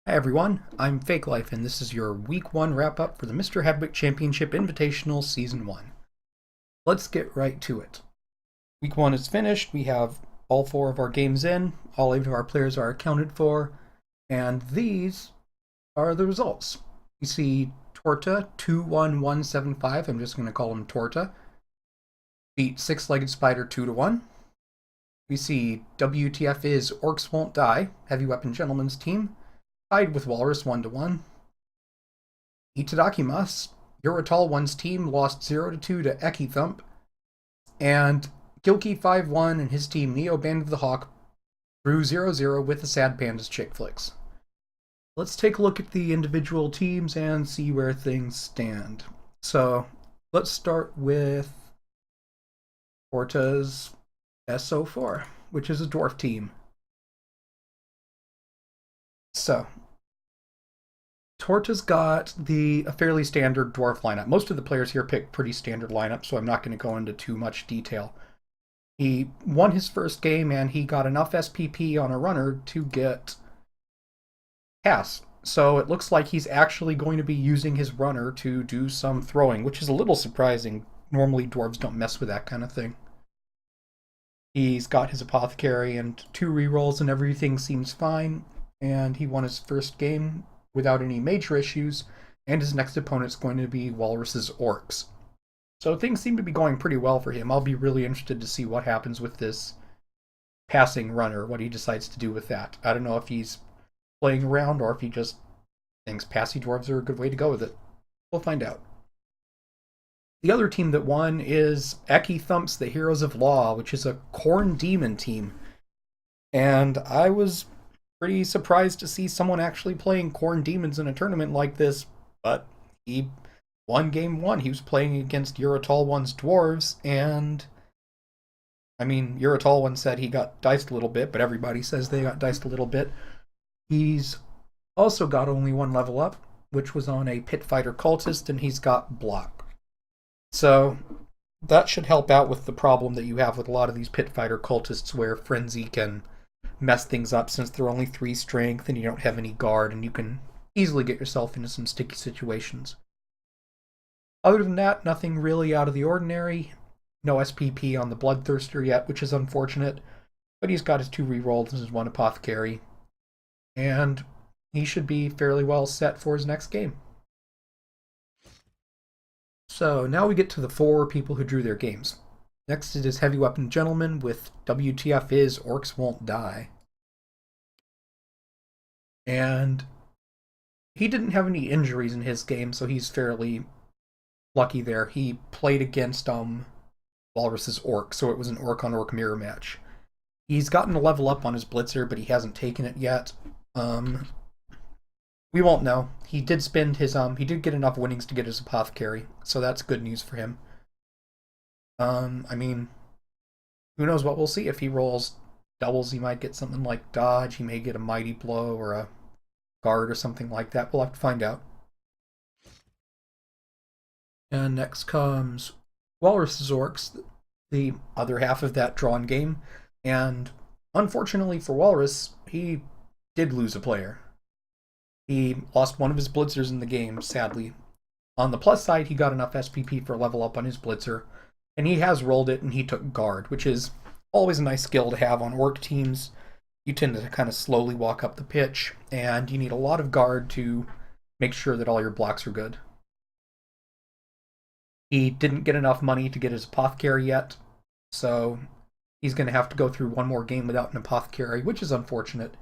Hi everyone, I'm Fake Life, and this is your Week 1 wrap-up for the Mister Hadwick Championship Invitational Season 1. Let's get right to it. Week 1 is finished, we have all 4 of our games in, all 8 of our players are accounted for, and these are the results. You see Torta 21175, I'm just going to call him Torta, beat Six-Legged Spider 2-1. We see WTF is Orcs Won't Die, Heavy Weapon Gentleman's team, tied with Walrus 1-1. Itadakimasu, Yuratal 1's team lost 0-2 to Eki Thump, and Gilkey 5-1 and his team Neo Band of the Hawk drew 0-0 with the Sad Pandas Chick Flicks. Let's take a look at the individual teams and see where things stand. So let's start with Portas So4, which is a Dwarf team. So Torta's got a fairly standard Dwarf lineup. Most of the players here pick pretty standard lineups, so I'm not going to go into too much detail. He won his first game, and he got enough SPP on a runner to get pass. So it looks like he's actually going to be using his runner to do some throwing, which is a little surprising. Normally, dwarves don't mess with that kind of thing. He's got his apothecary and 2 rerolls, and everything seems fine. And he won his first game without any major issues, and his next opponent's going to be Walrus's Orcs. So things seem to be going pretty well for him. I'll be really interested to see what happens with this passing runner, what he decides to do with that. I don't know if he's playing around or if he just thinks passy dwarves are a good way to go with it. We'll find out. The other team that won is Eki Thump's The Heroes of Law, which is a Khorne Demon team. And I was pretty surprised to see someone actually playing Khorne Demons in a tournament like this, but he won game 1. He was playing against Yuratal 1's Dwarves, and I mean, Yuratal 1 said he got diced a little bit, but everybody says they got diced a little bit. He's also got only 1 level up, which was on a Pit Fighter Cultist, and he's got Block. So that should help out with the problem that you have with a lot of these Pit Fighter Cultists where Frenzy can mess things up since they're only 3 strength and you don't have any guard, and you can easily get yourself into some sticky situations. Other than that, nothing really out of the ordinary. No SPP on the Bloodthirster yet, which is unfortunate, but he's got his 2 rerolls and his 1 apothecary, and he should be fairly well set for his next game. So now we get to the 4 people who drew their games. Next it is Heavy Weapon Gentleman with WTF is Orcs Won't Die. And he didn't have any injuries in his game, so he's fairly lucky there. He played against Walrus's Orc, so it was an Orc-on-Orc mirror match. He's gotten a level up on his Blitzer, but he hasn't taken it yet. We won't know. He did spend his he did get enough winnings to get his apothecary, so that's good news for him. I mean, who knows what we'll see. If he rolls doubles, he might get something like dodge, he may get a mighty blow or a guard or something like that. We'll have to find out. And next comes Walrus's Orcs, the other half of that drawn game. And unfortunately for Walrus, he did lose a player. He lost one of his blitzers in the game, sadly. On the plus side, he got enough SPP for a level up on his blitzer, and he has rolled it, and he took guard, which is always a nice skill to have on orc teams. You tend to kind of slowly walk up the pitch, and you need a lot of guard to make sure that all your blocks are good. He didn't get enough money to get his apothecary yet, so he's going to have to go through 1 more game without an apothecary, which is unfortunate,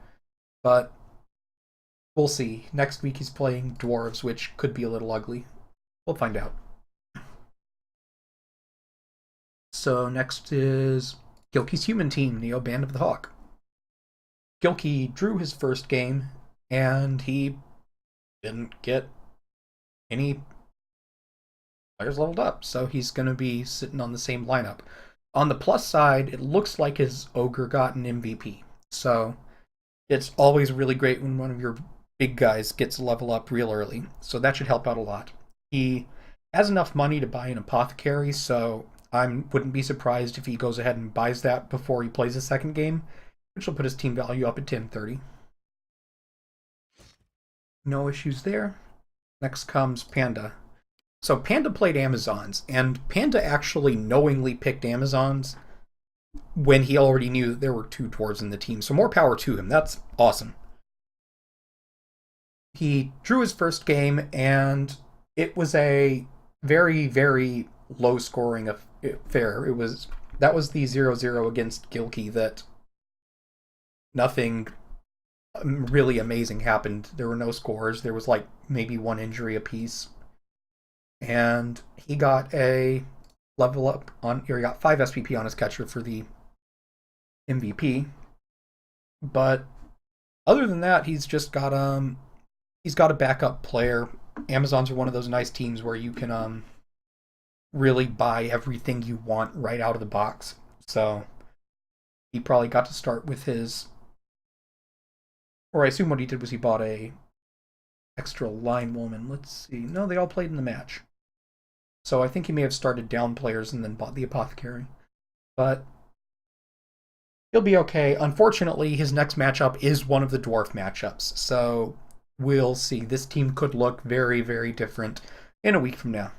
but we'll see. Next week he's playing Dwarves, which could be a little ugly. We'll find out. So next is Gilkey's human team, Neo Band of the Hawk. Gilkey drew his first game, and he didn't get any players leveled up, so he's going to be sitting on the same lineup. On the plus side, it looks like his Ogre got an MVP, so it's always really great when one of your big guys gets a level up real early, so that should help out a lot. He has enough money to buy an apothecary, so I wouldn't be surprised if he goes ahead and buys that before he plays a second game, which will put his team value up at 1030. No issues there. Next comes Panda. So Panda played Amazons, and Panda actually knowingly picked Amazons when he already knew that there were two dwarves in the team. So more power to him. That's awesome. He drew his first game, and it was a very, very low scoring affair. That was the 0-0 against Gilkey that nothing really amazing happened. There were no scores. There was like maybe one injury apiece. And he got a level up on, or he got 5 SPP on his catcher for the MVP. But other than that, he's got a backup player. Amazons are one of those nice teams where you can really buy everything you want right out of the box. So he probably got to start with his, or I assume what he did was he bought a extra line woman. Let's see. No, they all played in the match. So I think he may have started down players and then bought the apothecary. But he'll be okay. Unfortunately, his next matchup is one of the dwarf matchups. So we'll see. This team could look very, very different in a week from now.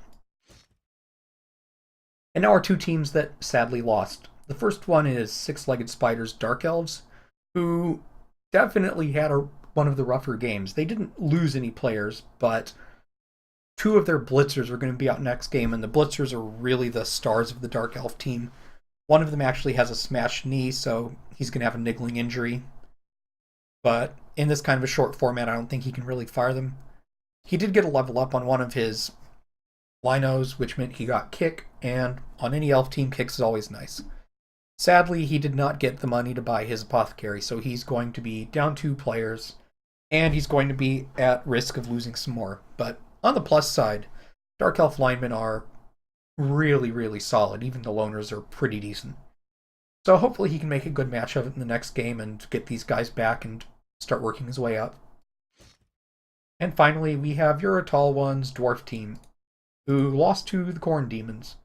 And now our two teams that sadly lost. The first one is Six-Legged Spiders Dark Elves, who definitely had one of the rougher games. They didn't lose any players, but two of their blitzers are going to be out next game, and the blitzers are really the stars of the Dark Elf team. One of them actually has a smashed knee, so he's going to have a niggling injury. But in this kind of a short format, I don't think he can really fire them. He did get a level up on one of his linos, which meant he got kick, and on any elf team, kicks is always nice. Sadly, he did not get the money to buy his apothecary, so he's going to be down 2 players, and he's going to be at risk of losing some more. But on the plus side, Dark Elf linemen are really, really solid. Even the loners are pretty decent. So hopefully he can make a good match of it in the next game and get these guys back and start working his way up. And finally, we have Tall One's Dwarf team, who lost to the Corn Demons.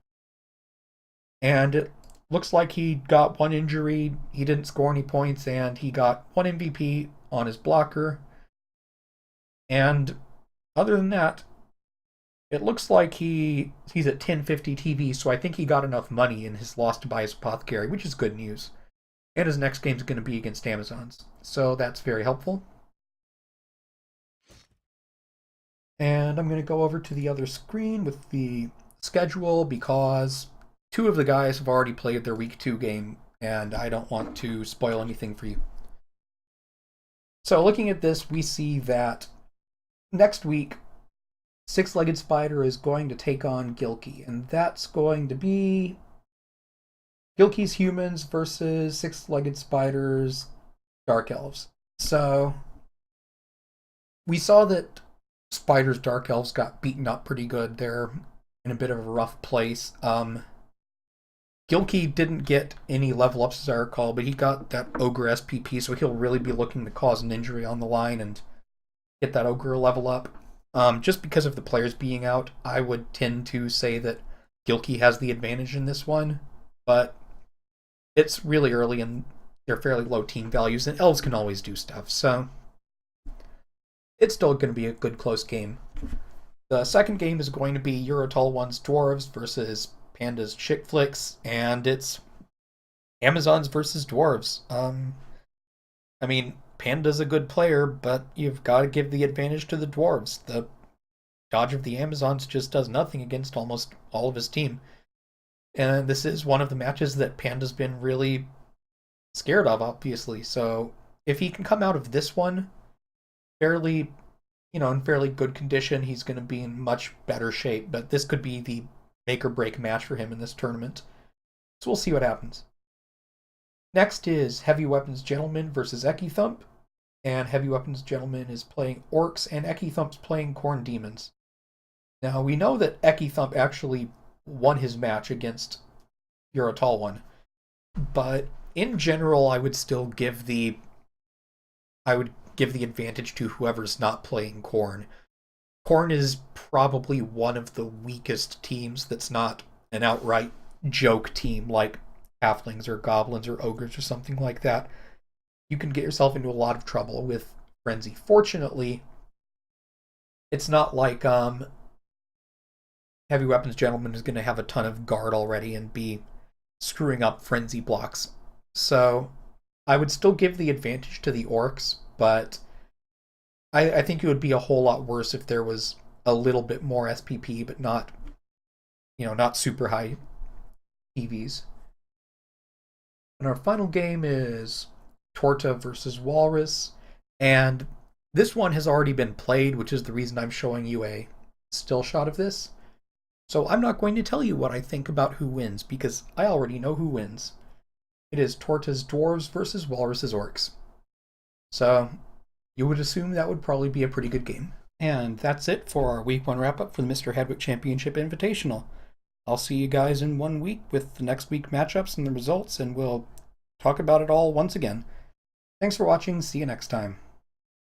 And it looks like he got one injury, he didn't score any points, and he got 1 MVP on his blocker. And other than that, it looks like he's at 1050 TV, so I think he got enough money in his loss to buy his apothecary, which is good news. And his next game is going to be against Amazons, so that's very helpful. And I'm going to go over to the other screen with the schedule because 2 of the guys have already played their Week 2 game, and I don't want to spoil anything for you. So looking at this, we see that next week, Six-Legged Spider is going to take on Gilkey, and that's going to be Gilkey's humans versus Six-Legged Spider's Dark Elves. So we saw that Spider's Dark Elves got beaten up pretty good. They're in a bit of a rough place. Gilkey didn't get any level ups, as I recall, but he got that Ogre SPP, so he'll really be looking to cause an injury on the line and get that Ogre level up. Just because of the players being out, I would tend to say that Gilkey has the advantage in this one, but it's really early and they're fairly low team values, and elves can always do stuff, so it's still going to be a good close game. The second game is going to be Tall One's Dwarves versus Panda's Chick Flicks, and it's Amazons versus Dwarves. I mean, Panda's a good player, but you've got to give the advantage to the Dwarves. The dodge of the Amazons just does nothing against almost all of his team. And this is one of the matches that Panda's been really scared of, obviously. So if he can come out of this one fairly, in fairly good condition, he's going to be in much better shape. But this could be the make or break match for him in this tournament. So we'll see what happens. Next is Heavy Weapons Gentleman versus Eki Thump. And Heavy Weapons Gentleman is playing Orcs, and Eki Thump's playing Corn Demons. Now, we know that Eki Thump actually won his match against Tall One. But in general, I would still give the advantage to whoever's not playing Corn. Corn is probably one of the weakest teams that's not an outright joke team like halflings or goblins or ogres or something like that. You can get yourself into a lot of trouble with Frenzy. Fortunately, it's not like Heavy Weapons Gentleman is going to have a ton of guard already and be screwing up frenzy blocks. So I would still give the advantage to the orcs, but I think it would be a whole lot worse if there was a little bit more SPP, but not, not super high EVs. And our final game is Torta versus Walrus, and this one has already been played, which is the reason I'm showing you a still shot of this. So I'm not going to tell you what I think about who wins, because I already know who wins. It is Torta's Dwarves versus Walrus's Orcs. So you would assume that would probably be a pretty good game. And that's it for our Week 1 wrap-up for the Mister Hadwick Championship Invitational. I'll see you guys in 1 week with the next week matchups and the results, and we'll talk about it all once again. Thanks for watching. See you next time.